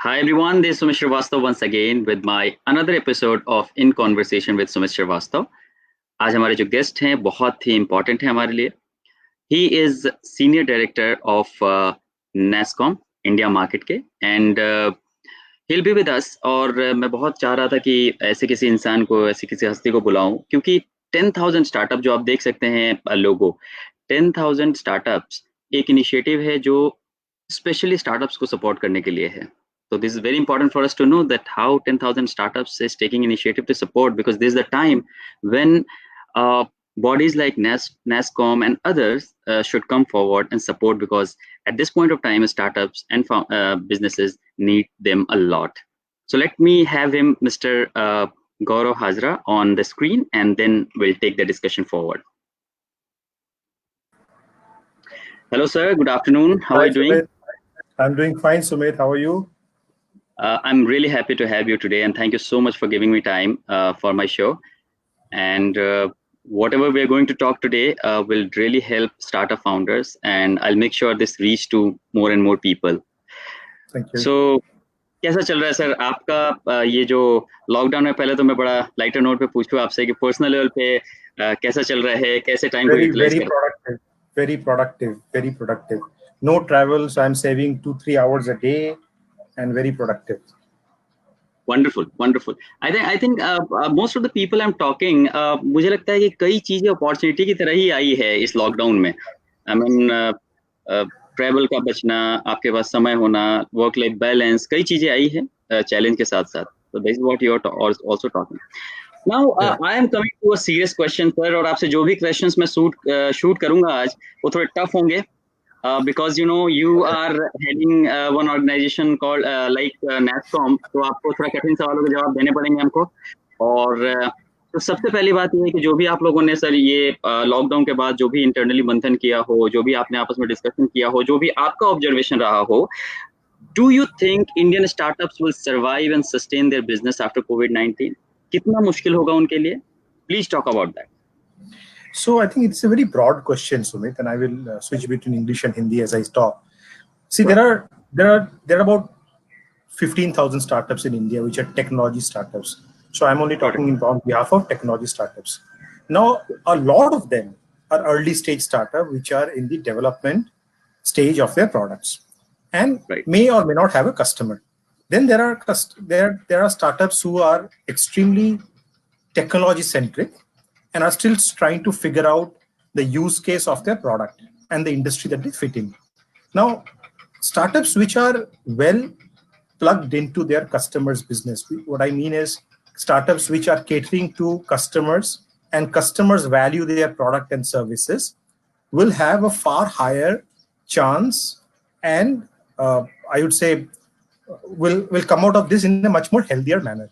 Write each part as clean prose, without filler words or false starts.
Hi everyone, this is Sumit Srivastava once again with my another episode of In Conversation with Sumit Srivastava. आज हमारे जो guest हैं बहुत ही important हैं हमारे लिए. He is Senior Director of Nasscom India Market के and he'll be with us. और मैं बहुत चाह रहा था कि ऐसे किसी इंसान को, ऐसी किसी हस्ती को बुलाऊं, क्योंकि 10,000 स्टार्टअप जो आप देख सकते हैं लोगो 10,000 स्टार्टअप्स एक इनिशिएटिव है जो स्पेशली स्टार्टअप्स को सपोर्ट करने के लिए है. So this is very important for us to know that how 10,000 startups is taking initiative to support, because this is the time when bodies like Nasscom and others should come forward and support, because at this point of time, startups and businesses need them a lot. So let me have him, Mr. Gaurav Hazra, on the screen, and then we'll take the discussion forward. Hello, sir. Good afternoon. How are you doing? I'm doing fine, Sumit. How are you? I'm really happy to have you today, and thank you so much for giving me time for my show. And whatever we're going to talk today will really help startup founders, and I'll make sure this reach to more and more people. Thank you. So, कैसा चल रहा है sir आपका ये जो lockdown में? पहले तो मैं बड़ा लाइटर नोट पे पूछूं आपसे कि पर्सनल लेवल पे कैसा चल रहा है, कैसे टाइम को यूटिलाइज कर? Very productive. No travel, so I'm saving 2-3 hours a day. And very productive. Wonderful. I think most of the people I'm talking, मुझे लगता है कि कई चीजें अपॉर्चुनिटी की तरह ही आई है इस लॉकडाउन में. I mean ट्रैवल का बचना, आपके पास समय होना, वर्क लाइफ बैलेंस, कई चीजें आई है चैलेंज के साथ साथ. So this is what you are also talking. Now I am coming to a serious question, sir. और आपसे जो भी questions मैं shoot करूंगा आज वो थोड़े tough होंगे. Because you are heading one organization called Nasscom, तो आपको थोड़ा कठिन सवालों के जवाब देने पड़ेंगे हमको. और तो सबसे पहली बात ये है कि जो भी आप लोगों ने सर ये लॉकडाउन के बाद जो भी इंटरनली मंथन किया हो, जो भी आपने आपस में डिस्कशन किया हो, जो भी आपका ऑब्जर्वेशन रहा हो, do you think Indian startups will survive and sustain their business after COVID-19? कितना मुश्किल होगा उनके लिए? Please talk about that. So I think it's a very broad question, Sumit, and I will switch between English and Hindi as I talk. See, there are about 15,000 startups in India which are technology startups. So I'm only talking on behalf of technology startups. Now, a lot of them are early stage startups which are in the development stage of their products and may or may not have a customer. Then there are startups who are extremely technology centric and are still trying to figure out the use case of their product and the industry that they fit in. Now, startups which are well plugged into their customers' business. What I mean is startups which are catering to customers and customers value their product and services will have a far higher chance and I would say will come out of this in a much more healthier manner,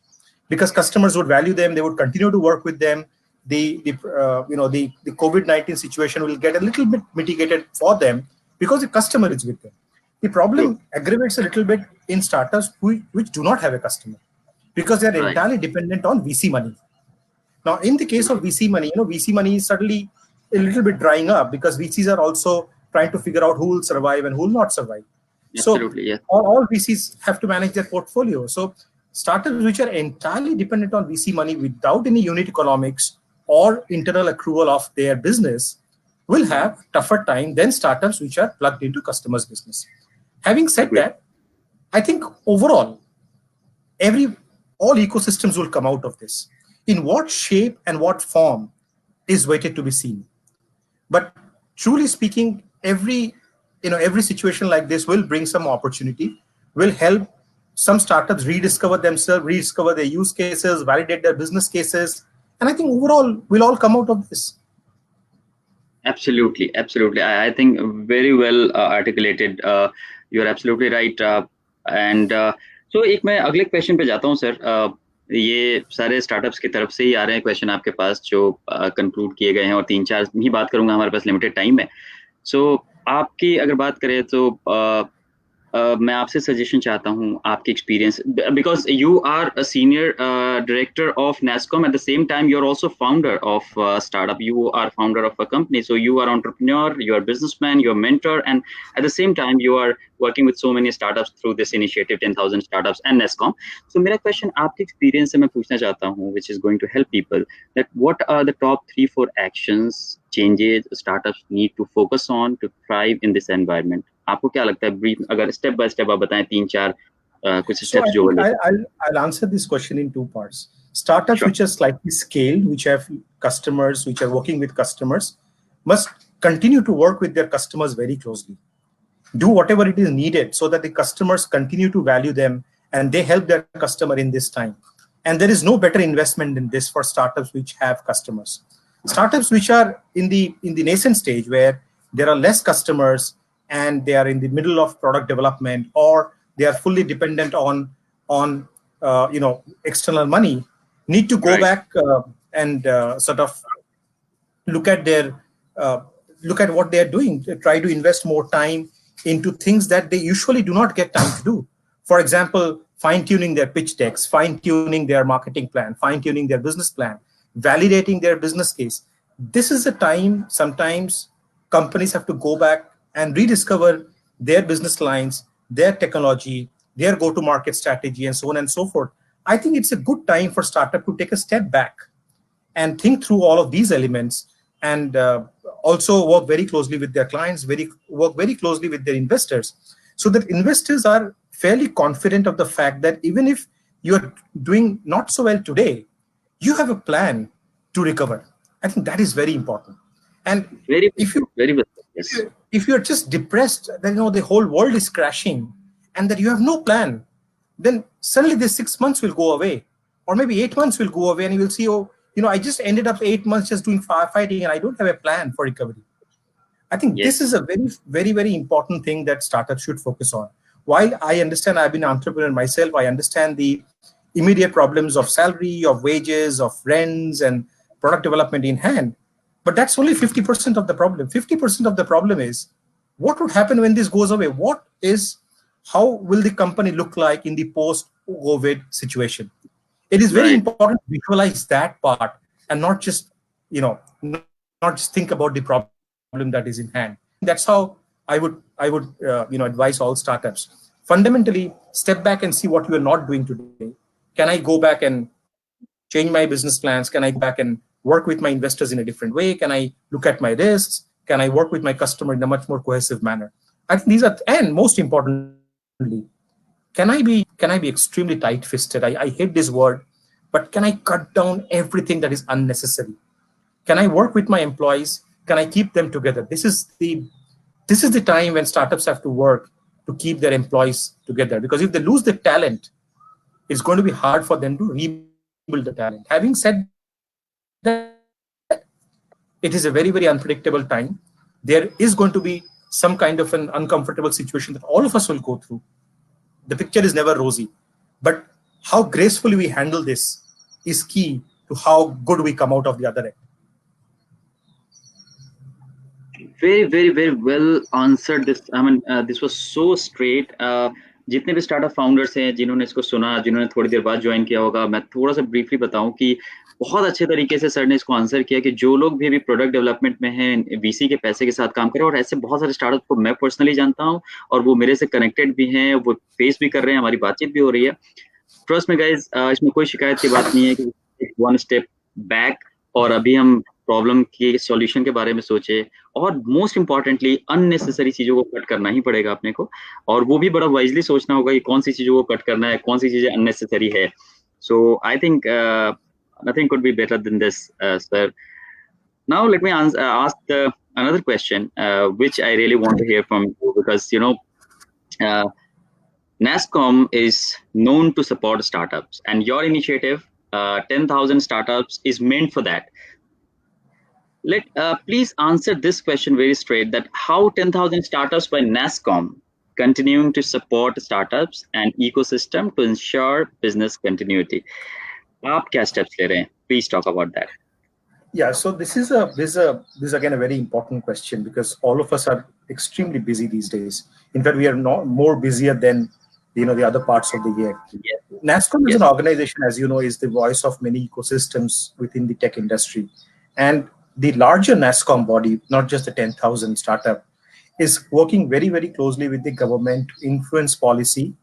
because customers would value them, they would continue to work with them. The COVID-19 situation will get a little bit mitigated for them because the customer is with them. The problem aggravates a little bit in startups which do not have a customer, because they are entirely dependent on VC money. Now, in the case of VC money, VC money is suddenly a little bit drying up because VCs are also trying to figure out who will survive and who will not survive. Absolutely, so yes. all VCs have to manage their portfolio. So startups which are entirely dependent on VC money without any unit economics or internal accrual of their business will have tougher time than startups which are plugged into customers' business. Having said that, I think overall, all ecosystems will come out of this. In what shape and what form is waited to be seen. But truly speaking, every situation like this will bring some opportunity, will help some startups rediscover themselves, rediscover their use cases, validate their business cases. And I think overall, we'll all come out of this. Absolutely. I think very well articulated. You're absolutely right. So एक मैं अगले question पे जाता हूँ sir. ये सारे startups की तरफ से ही आ रहे हैं क्वेश्चन आपके पास जो कंक्लूड किए गए हैं, और 3-4 ही बात करूंगा, हमारे पास लिमिटेड टाइम है. सो आपकी अगर बात करें तो मैं आपसे सजेशन चाहता हूँ, आपकी experience, because you are a senior director of Nasscom. At the same time, you're also founder of a startup. You are founder of a company. So you are entrepreneur, you are businessman, you're mentor, and at the same time, you are working with so many startups through this initiative, 10,000 startups and Nasscom. So मेरा question आपके experience से मैं पूछना चाहता हूँ, which is going to help people, that what are the top 3-4 actions, changes startups need to focus on to thrive in this environment? आपको क्या लगता है? Brief, अगर step by step आप बताएं 3-4 कुछ So steps I जो think बोले. I'll answer this question in 2 parts. Startups Sure. which are slightly scaled, which have customers, which are working with customers, must continue to work with their customers very closely. Do whatever it is needed so that the customers continue to value them and they help their customer in this time. And there is no better investment than this for startups which have customers. Startups which are in the nascent stage where there are less customers and they are in the middle of product development, or they are fully dependent on external money, need to go Right. back and sort of look at what they are doing, try to invest more time into things that they usually do not get time to do. For example, fine-tuning their pitch decks, fine-tuning their marketing plan, fine-tuning their business plan, validating their business case. This is the time sometimes companies have to go back and rediscover their business lines, their technology, their go-to-market strategy, and so on and so forth. I think it's a good time for startup to take a step back and think through all of these elements, and also work very closely with their clients, work very closely with their investors, so that investors are fairly confident of the fact that even if you're doing not so well today, you have a plan to recover. I think that is very important. And Very if you very well. Yes. if you're just depressed that the whole world is crashing and that you have no plan, then suddenly the 6 months will go away, or maybe 8 months will go away, and you will see, I just ended up 8 months just doing firefighting and I don't have a plan for recovery. I think this is a very, very, very important thing that startups should focus on. While I understand, I've been an entrepreneur myself, I understand the immediate problems of salary, of wages, of rents, and product development in hand. But that's only 50% of the problem. 50% of the problem is what would happen when this goes away? How will the company look like in the post-COVID situation? It is very important to visualize that part and not just, not just think about the problem that is in hand. That's how I would advise all startups. Fundamentally, step back and see what you are not doing today. Can I go back and change my business plans? Can I go back and work with my investors in a different way? Can I look at my risks? Can I work with my customer in a much more cohesive manner? I think these are, and most importantly, can I be extremely tight-fisted? I hate this word, but can I cut down everything that is unnecessary? Can I work with my employees? Can I keep them together? This is the time when startups have to work to keep their employees together, because if they lose the talent, it's going to be hard for them to rebuild the talent. Having said that, it is a very, very unpredictable time. There is going to be some kind of an uncomfortable situation that all of us will go through. The picture is never rosy, but how gracefully we handle this is key to how good we come out of the other end. Very, very, very well answered. This, I mean, this was so straight. जितने भी startup founders हैं जिन्होंने इसको सुना, जिन्होंने थोड़ी देर बाद join किया होगा, मैं थोड़ा सा ब्रीफली बताऊं कि बहुत अच्छे तरीके से सर ने इसको आंसर किया कि जो लोग भी प्रोडक्ट डेवलपमेंट में हैं, वीसी के पैसे के साथ काम करें, और ऐसे बहुत सारे स्टार्टअप को मैं पर्सनली जानता हूं और वो मेरे से कनेक्टेड भी हैं, वो फेस भी कर रहे हैं, हमारी बातचीत भी हो रही है। ट्रस्ट में गाइज, इसमें कोई शिकायत की बात नहीं है कि 1 स्टेप बैक और अभी हम प्रॉब्लम के सॉल्यूशन के बारे में सोचे, और मोस्ट इंपॉर्टेंटली अननेसेसरी चीजों को कट करना ही पड़ेगा अपने को, और वो भी बड़ा वाइजली सोचना होगा कि कौन सी चीजों को कट करना है, कौन सी चीजें अननेसेसरी है. So I think nothing could be better than this, sir. Now let me ask another question, which I really want to hear from you, because Nasscom is known to support startups, and your initiative, 10,000 startups, is meant for that. Please answer this question very straight, that how 10,000 startups by Nasscom continuing to support startups and ecosystem to ensure business continuity. आप क्या steps ले रहे हैं? Please talk about that. Yeah, so this is again a very important question, because all of us are extremely busy these days. In fact, we are more busier than the other parts of the year. Yes. Nasscom as an organization, as you know, is the voice of many ecosystems within the tech industry. And the larger Nasscom body, not just the 10,000 startup, is working very, very closely with the government to influence policy,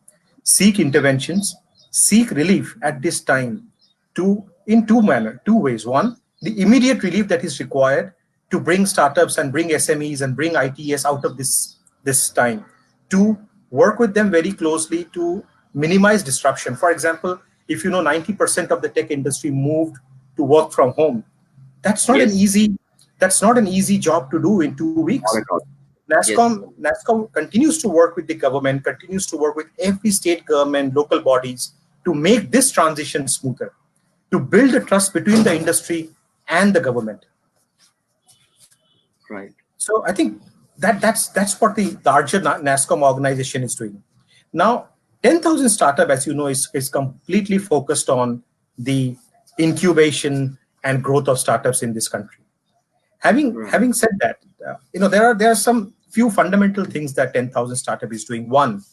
seek interventions, seek relief at this time in two ways. One, the immediate relief that is required to bring startups and bring SMEs and bring ITS out of this time. Two, work with them very closely to minimize disruption. For example, if 90% of the tech industry moved to work from home, that's not an easy job to do in 2 weeks. Nasscom continues to work with the government, continues to work with every state government, local bodies to make this transition smoother, to build a trust between the industry and the government. Right. So I think that's what the larger Nasscom organization is doing. Now, 10,000 startup, as you know, is completely focused on the incubation and growth of startups in this country. Having said that, there are some few fundamental things that 10,000 startup is doing. One,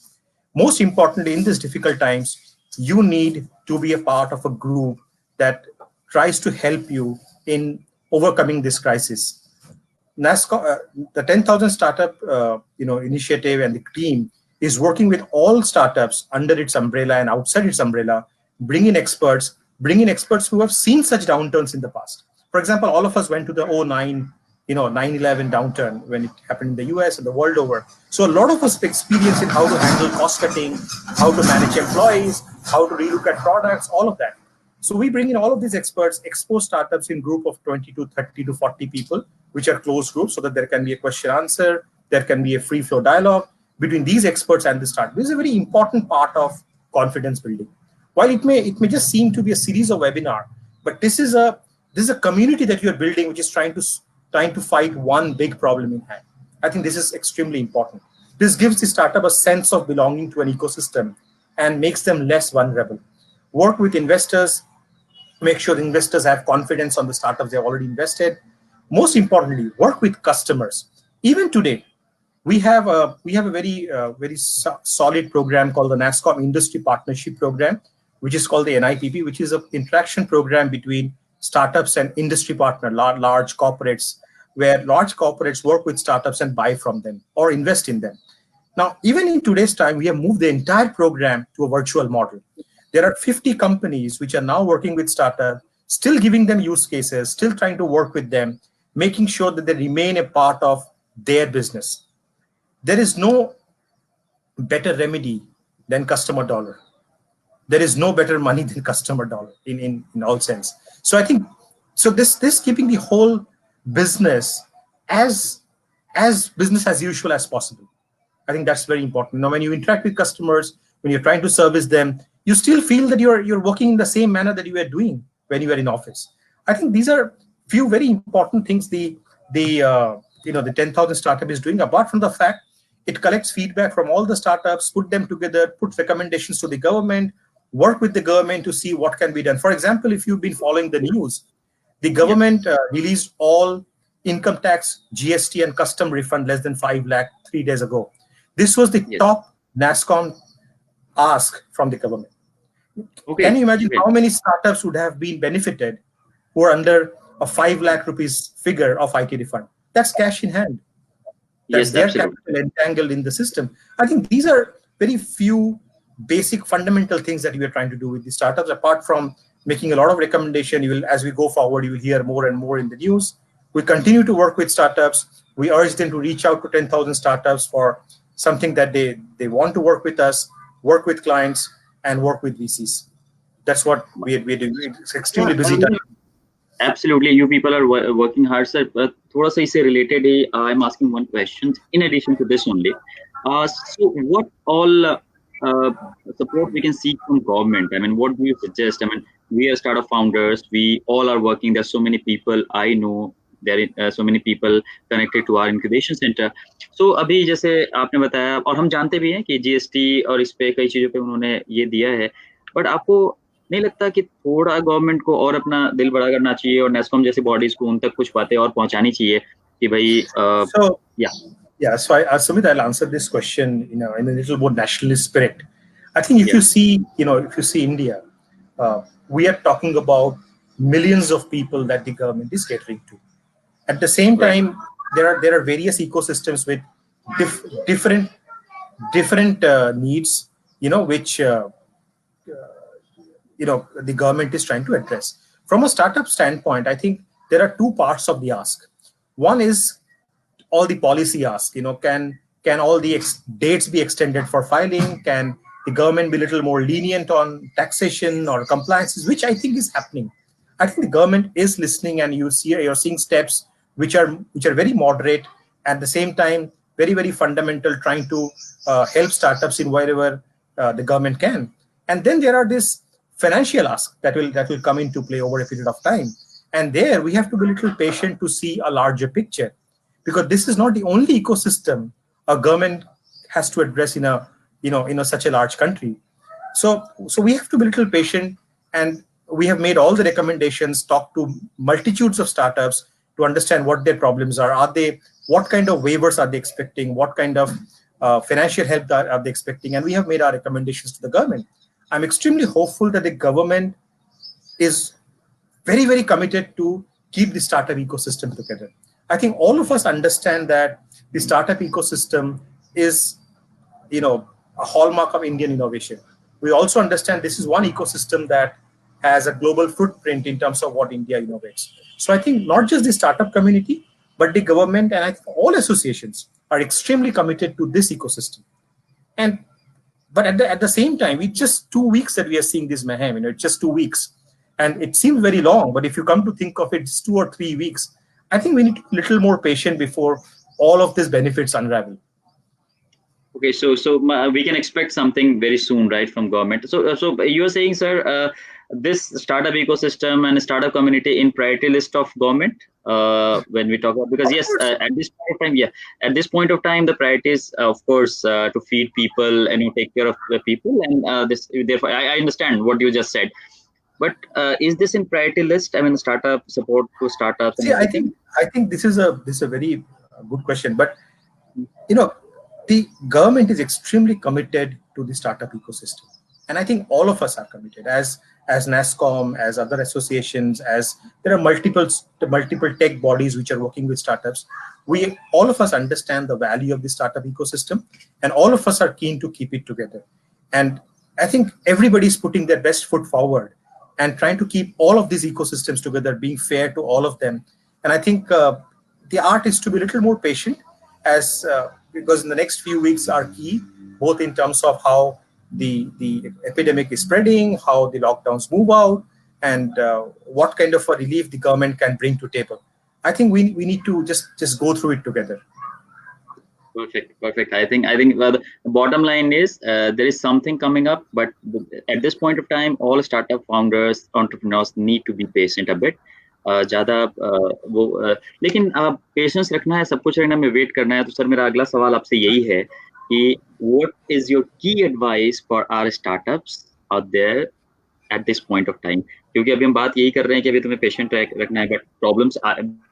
most importantly, in these difficult times, you need to be a part of a group that tries to help you in overcoming this crisis. Nasscom, the 10,000 startup initiative and the team is working with all startups under its umbrella and outside its umbrella, bring in experts who have seen such downturns in the past. For example, all of us went to the 09, 9/11 downturn when it happened in the US and the world over. So a lot of us have experience in how to handle cost cutting, how to manage employees, how to relook at products, all of that. So we bring in all of these experts, expose startups in group of 20 to 30 to 40 people, which are closed groups, so that there can be a question answer, there can be a free flow dialogue between these experts and the startup. This is a very important part of confidence building. While it may just seem to be a series of webinar, but this is a community that you're building, which is trying to fight one big problem in hand. I think this is extremely important. This gives the startup a sense of belonging to an ecosystem and makes them less vulnerable. Work with investors, make sure the investors have confidence on the startups they've already invested. Most importantly, work with customers. Even today, we have a very solid program called the Nasscom Industry Partnership Program, which is called the NIPP, which is an interaction program between startups and industry partner, large corporates, where large corporates work with startups and buy from them or invest in them. Now, even in today's time, we have moved the entire program to a virtual model. There are 50 companies which are now working with startups, still giving them use cases, still trying to work with them, making sure that they remain a part of their business. There is no better remedy than customer dollar. There is no better money than customer dollar in all sense. So I think, this keeping the whole business as business as usual as possible. I think that's very important. Now, when you interact with customers, when you're trying to service them, you still feel that you're working in the same manner that you were doing when you were in office. I think these are few very important things the 10,000 startup is doing, apart from the fact it collects feedback from all the startups, put them together, put recommendations to the government, work with the government to see what can be done. For example, if you've been following the news, the government released all income tax, GST, and custom refund less than 5 lakh 3 days ago. This was the top Nasscom ask from the government. Okay. Can you imagine how many startups would have been benefited who are under a 5 lakh rupees figure of IT refund? That's cash in hand. That's their capital entangled in the system. I think these are very few basic fundamental things that we are trying to do with the startups. Apart from making a lot of recommendation, as we go forward, you will hear more and more in the news. We continue to work with startups. We urge them to reach out to 10,000 startups for something that they want to work with us, work with clients, and work with VCs. That's what we're doing. It's extremely busy time. Absolutely, you people are working hard, sir. But thoda sa isse related, I'm asking one question in addition to this only. So what all support we can seek from government? I mean, what do you suggest? I mean, we are startup founders. We all are working. There's so many people I know. There are so many people connected to our incubation center. So अभी जैसे आपने बताया, और हम जानते भी हैं कि GST और इस पे कई चीजों पे उन्होंने ये दिया है, बट आपको नहीं लगता कि थोड़ा गवर्नमेंट को और अपना दिल बड़ा करना चाहिए और नेस्कॉम जैसी बॉडीज को उन तक कुछ बातें और पहुंचानी चाहिए कि भाई So Sumit, I'll answer this question in a little more nationalist spirit. I think if Yeah. you see, if you see India, we are talking about millions of people that the government is catering to. At the same Right. time, there are various ecosystems with different needs, which the government is trying to address. From a startup standpoint, I think there are two parts of the ask. One is all the policy ask. Can all the dates be extended for filing? Can the government be a little more lenient on taxation or compliances, which I think is happening. I think the government is listening, and you're seeing steps which are very moderate, at the same time very very fundamental, trying to help startups in wherever the government can. And then there are this financial ask that will come into play over a period of time, and there we have to be a little patient to see a larger picture, because this is not the only ecosystem a government has to address in a such a large country. So we have to be a little patient, and we have made all the recommendations, talk to multitudes of startups to understand what their problems are they, what kind of waivers are they expecting, what kind of financial help are they expecting, and we have made our recommendations to the government. I'm extremely hopeful that the government is very very committed to keep the startup ecosystem together. I think all of us understand that the startup ecosystem is, a hallmark of Indian innovation. We also understand this is one ecosystem that has a global footprint in terms of what India innovates. So I think not just the startup community, but the government and I think all associations are extremely committed to this ecosystem. And but at the same time, it's just 2 weeks that we are seeing this mayhem. It's just 2 weeks, and it seems very long. But if you come to think of it, it's 2 or 3 weeks. I think we need to be a little more patient before all of these benefits unravel. Okay, so we can expect something very soon, right, from government. So you are saying, sir, this startup ecosystem and startup community in priority list of government when we talk about, because Of yes, course, at this point of time, yeah, at this point of time, the priority is, of course, to feed people and take care of the people, and this therefore I understand what you just said. But is this in priority list? I mean, startup support to startups and see, I everything. think I think this is a very good question, but you know, the government is extremely committed to the startup ecosystem, and I think all of us are committed, as Nasscom, as other associations, as there are multiple tech bodies which are working with startups. We all of us understand the value of the startup ecosystem, and all of us are keen to keep it together. And I think everybody is putting their best foot forward and trying to keep all of these ecosystems together, being fair to all of them. And I think the art is to be a little more patient, as because in the next few weeks are key, both in terms of how the epidemic is spreading, how the lockdowns move out, and what kind of a relief the government can bring to table. I think we need to just go through it together. Perfect, perfect. I think the bottom line is there is something coming up, but at this point of time, all startup founders, entrepreneurs need to be patient a bit. ज्यादा वो लेकिन patience रखना है, सब कुछ रहना में wait करना है. तो सर मेरा अगला सवाल आपसे यही है कि what is your key advice for our startups out there at this point of time? क्योंकि अभी हम बात यही कर रहे हैं कि अभी तुम्हें पेशेंट रखना है, but problems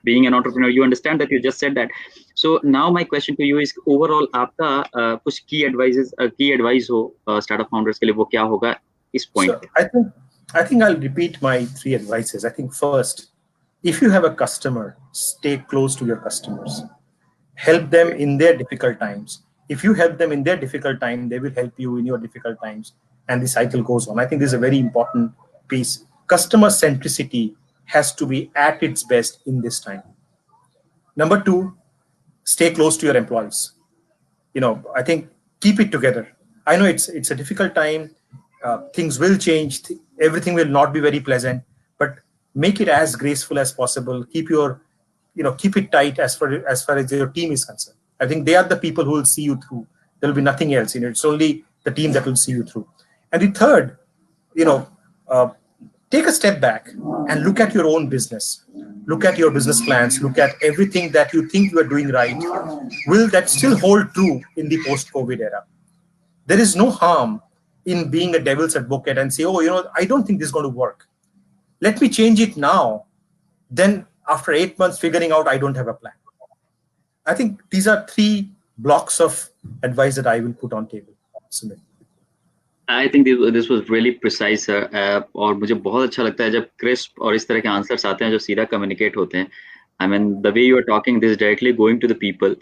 being an entrepreneur, you understand that, you just said that. So now my question to you is overall आपका कुछ key advice हो startup founders के लिए, वो क्या होगा इस point So पे? I think I'll repeat my three advices. I think first, if you have a customer, stay close to your customers. Help them Great. in their difficult times. If you help them in their difficult time, they will help you in your difficult times, and the cycle goes on. I think this is a very important piece. Customer centricity has to be at its best in this time. Number two, stay close to your employees. I think keep it together. I know it's a difficult time. Things will change. Everything will not be very pleasant, but make it as graceful as possible. Keep it tight as far as your team is concerned. I think they are the people who will see you through. There will be nothing else. It's only the team that will see you through. And the third, you know, uh, take a step back and look at your own business. Look at your business plans. Look at everything that you think you are doing right. Will that still hold true in the post-COVID era? There is no harm in being a devil's advocate and say, oh, I don't think this is going to work. Let me change it now. Then after 8 months, figuring out I don't have a plan. I think these are three blocks of advice that I will put on table, Sumit. I think this was really precise, sir. और मुझे बहुत अच्छा लगता है जब crisp और इस तरह के answers आते हैं जो सीधा communicate होते हैं. I mean, the way you are talking, this is directly going to the people.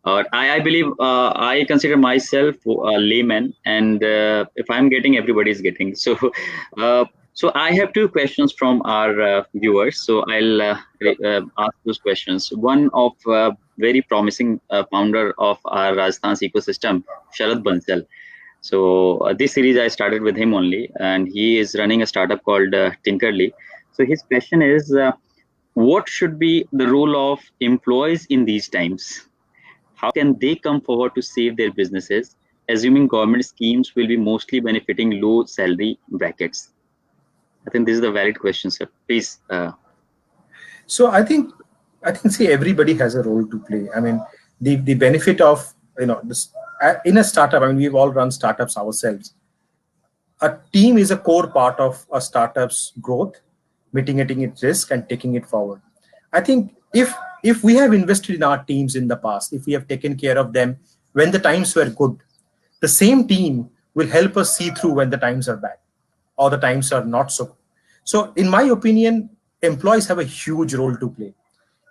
I believe I consider myself a layman, and if I'm getting, everybody is getting. So, so I have two questions from our viewers. So I'll ask those questions. One of very promising founder of our Rajasthan's ecosystem, Sharad Bansal. So this series I started with him only, and he is running a startup called Tinkerly. So his question is, what should be the role of employees in these times? How can they come forward to save their businesses, assuming government schemes will be mostly benefiting low salary brackets? I think this is a valid question, sir. Please. So I think see, everybody has a role to play. I mean, the benefit of this in a startup. I mean, we've all run startups ourselves. A team is a core part of a startup's growth, mitigating its risk and taking it forward. I think if we have invested in our teams in the past, if we have taken care of them when the times were good, the same team will help us see through when the times are bad or the times are not so good. So in my opinion, employees have a huge role to play.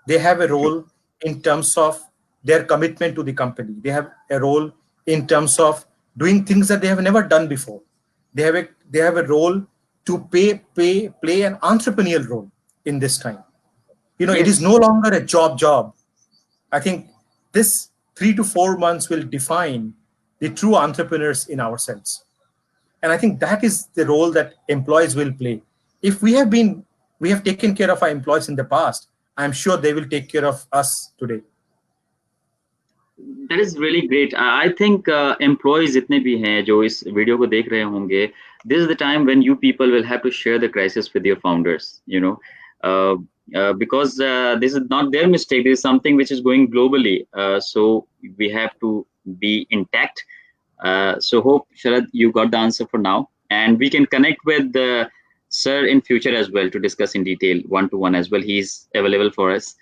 They have a role in terms of their commitment to the company. They have a role in terms of doing things that they have never done before. They have a role to play an entrepreneurial role in this time. It is no longer a job. I think this 3 to 4 months will define the true entrepreneurs in ourselves. And I think that is the role that employees will play. If we have taken care of our employees in the past, I'm sure they will take care of us today. That is really great. I think employees जितने भी हैं जो इस video को देख रहे होंगे, this is the time when you people will have to share the crisis with your founders. Because this is not their mistake. This is something which is going globally. So we have to be intact. So hope, Sharad, you got the answer for now, and we can connect with Sir in future as well to discuss in detail one-to-one as well. He's available for us.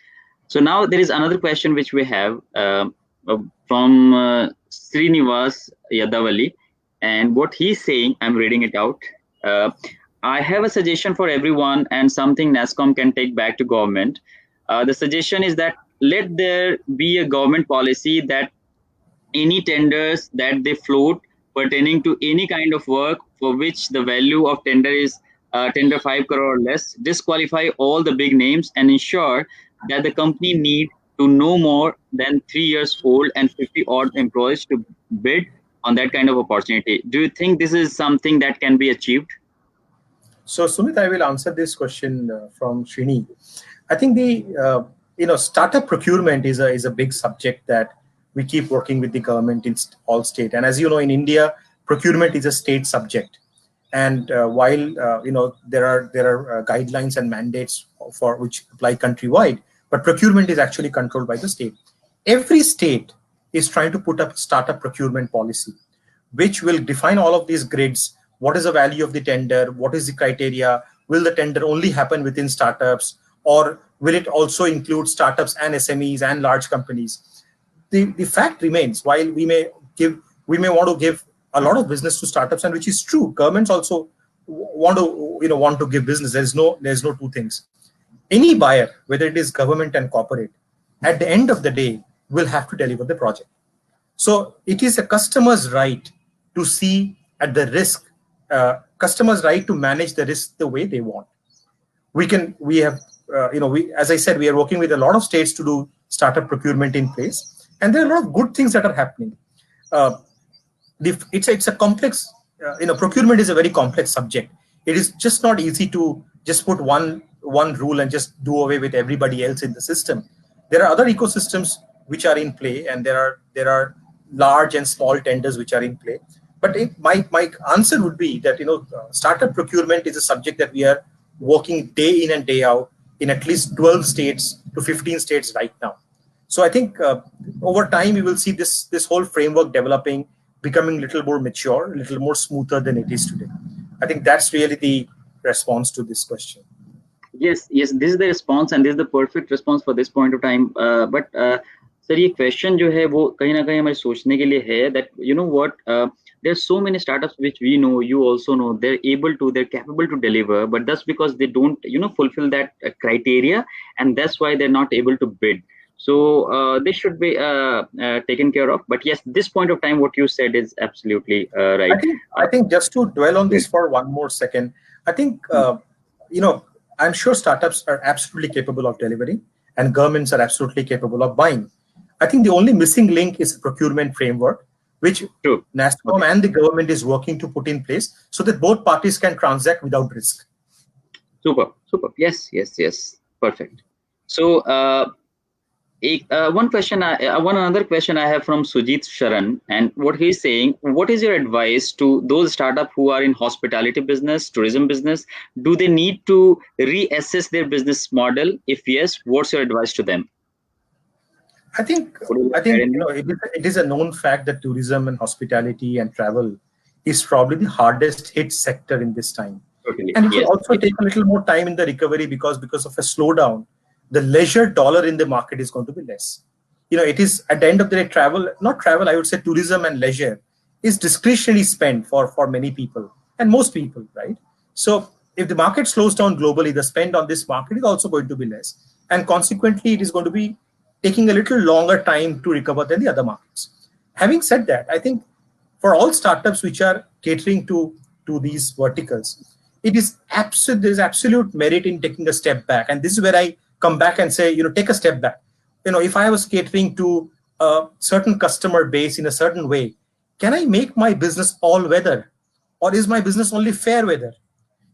So now there is another question which we have from Srinivas Yadavali, and what he's saying, I'm reading it out. I have a suggestion for everyone and something Nasscom can take back to government. The suggestion is that let there be a government policy that any tenders that they float pertaining to any kind of work for which the value of tender is tender 5 crore or less, disqualify all the big names and ensure that the company need to no more than 3 years old and 50 odd employees to bid on that kind of opportunity. Do you think this is something that can be achieved? So Sumit, I will answer this question from Srini. I think the startup procurement is a big subject that we keep working with the government in all state. And as you know, in India, procurement is a state subject. And while there are guidelines and mandates for which apply countrywide, but procurement is actually controlled by the state. Every state is trying to put up a startup procurement policy, which will define all of these grids. What is the value of the tender? What is the criteria? Will the tender only happen within startups, or will it also include startups and SMEs and large companies? The fact remains, while we may want to give a lot of business to startups, and which is true, governments also want to give business. There's no two things. Any buyer, whether it is government and corporate, at the end of the day will have to deliver the project. So it is a customer's right to see at the risk, customer's right to manage the risk the way they want. As I said, we are working with a lot of states to do startup procurement in place, and there are a lot of good things that are happening. It's a complex, procurement is a very complex subject. It is just not easy to just put one rule and just do away with everybody else in the system. There are other ecosystems which are in play, and there are large and small tenders which are in play. But my answer would be that startup procurement is a subject that we are working day in and day out in at least 12 states to 15 states right now. So I think over time we will see this whole framework developing, becoming a little more mature, a little more smoother than it is today. I think that's really the response to this question. Yes, this is the response, and this is the perfect response for this point of time. But sir, ये question जो है वो कहीं ना कहीं हमारे सोचने के लिए है that what there's so many startups which we know, you also know, they're capable to deliver, but that's because they don't, fulfill that criteria, and that's why they're not able to bid. So this should be taken care of. But yes, this point of time, what you said is absolutely right. I think just to dwell on Great. this for one more second, I think I'm sure startups are absolutely capable of delivering, and governments are absolutely capable of buying. I think the only missing link is a procurement framework, which True. Nasscom Okay. and the government is working to put in place so that both parties can transact without risk. Super. Yes. Perfect. So one another question I have from Sujit Sharan, and what he's saying: what is your advice to those startups who are in hospitality business, tourism business? Do they need to reassess their business model? If yes, what's your advice to them? I think it is a known fact that tourism and hospitality and travel is probably the hardest hit sector in this time. Totally. And it will Yes. also take a little more time in the recovery because of a slowdown, the leisure dollar in the market is going to be less. It is at the end of the day, I would say tourism and leisure is discretionary spend for many people and most people, right? So if the market slows down globally, the spend on this market is also going to be less. And consequently, it is going to be taking a little longer time to recover than the other markets. Having said that, I think for all startups which are catering to these verticals, there's absolute merit in taking a step back. And this is where I come back and say, take a step back. If I was catering to a certain customer base in a certain way, can I make my business all weather, or is my business only fair weather?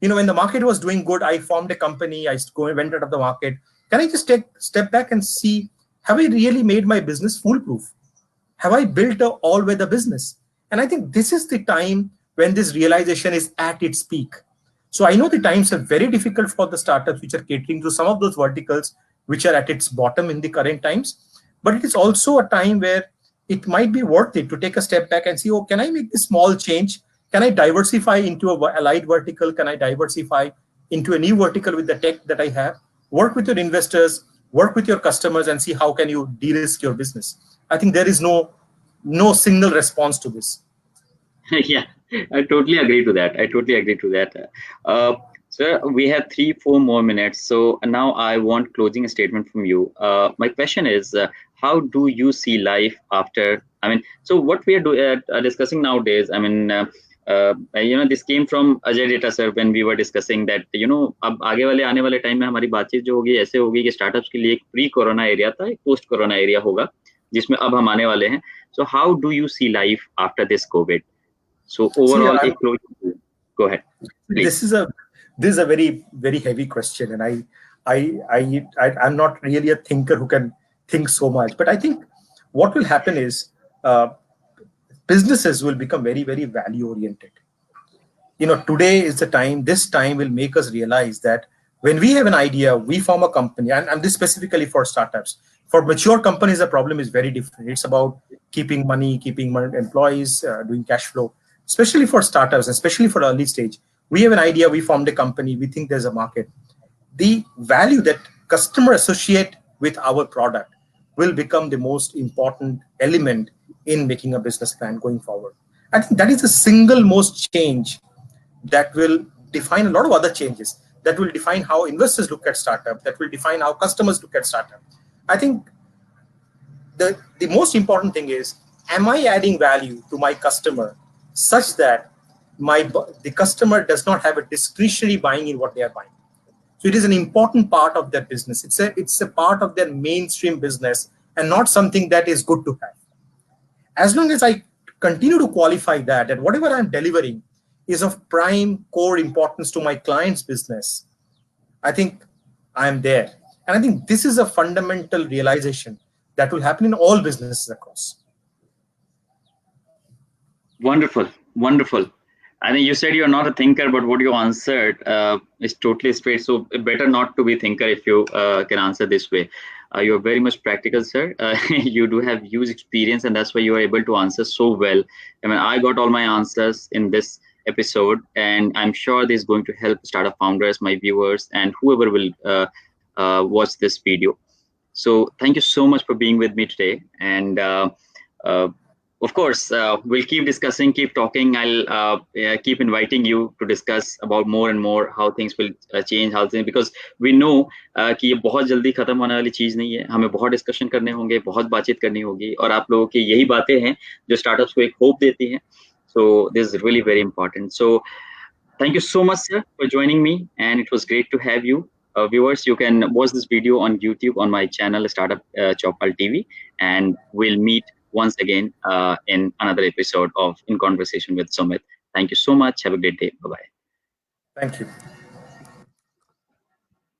When the market was doing good, I formed a company, went out of the market. Can I just take a step back and see, have I really made my business foolproof? Have I built a all-weather business? And I think this is the time when this realization is at its peak. So I know the times are very difficult for the startups which are catering to some of those verticals which are at its bottom in the current times. But it is also a time where it might be worth it to take a step back and see, can I make this small change? Can I diversify into a allied vertical? Can I diversify into a new vertical with the tech that I have? Work with your investors, work with your customers, and see how can you de-risk your business. I think there is no single response to this. Yeah, I totally agree to that. Sir, we have 3-4 more minutes. So now I want closing statement from you. My question is, how do you see life after? So what we are discussing nowadays, this came from Ajay Data sir when we were discussing that, अब आगे वाले आने वाले time में हमारी बातचीत जो होगी ऐसे होगी कि स्टार्टअप्स के लिए एक प्री कोरोना एरिया था, एक पोस्ट कोरोना एरिया होगा जिसमें अब हम आने वाले हैं. So how do you see life after this COVID? So overall, go ahead. Please. This is a very, very heavy question, and I'm not really a thinker who can think so much. But I think what will happen is businesses will become very, very value oriented. Today is the time. This time will make us realize that when we have an idea, we form a company, and this specifically for startups. For mature companies, the problem is very different. It's about keeping money, keeping employees, doing cash flow. Especially for startups, especially for early stage, we have an idea, we formed a company, we think there's a market. The value that customer associate with our product will become the most important element in making a business plan going forward. I think that is the single most change that will define a lot of other changes, that will define how investors look at startup, that will define how customers look at startup. I think the most important thing is, am I adding value to my customer such that the customer does not have a discretionary buying in what they are buying? So it is an important part of their business. It's a part of their mainstream business and not something that is good to have. As long as I continue to qualify that, and whatever I'm delivering is of prime core importance to my client's business, I think I'm there. And I think this is a fundamental realization that will happen in all businesses across. Wonderful. I think you said you're not a thinker, but what you answered is totally straight. So better not to be thinker if you can answer this way. You're very much practical, sir. You do have huge experience, and that's why you are able to answer so well. I got all my answers in this episode, and I'm sure this is going to help startup founders, my viewers, and whoever will watch this video. So thank you so much for being with me today. And Of course, we'll keep discussing, keep talking. I'll keep inviting you to discuss about more and more how things will change, how things, because we know कि ये बहुत जल्दी खत्म होने वाली चीज नहीं है. हमें बहुत डिस्कशन करने होंगे, बहुत बातचीत करनी होगी, और आप लोगों की यही बातें हैं जो स्टार्टअप्स को एक होप देती हैं. So this is really very important. So thank you so much, sir, for joining me, and it was great to have you. Viewers, you can watch this video on YouTube on my channel, Startup Chopal TV, and we'll meet once again in another episode of In Conversation with Sumit. Thank you so much. Have a great day. Bye bye. Thank you.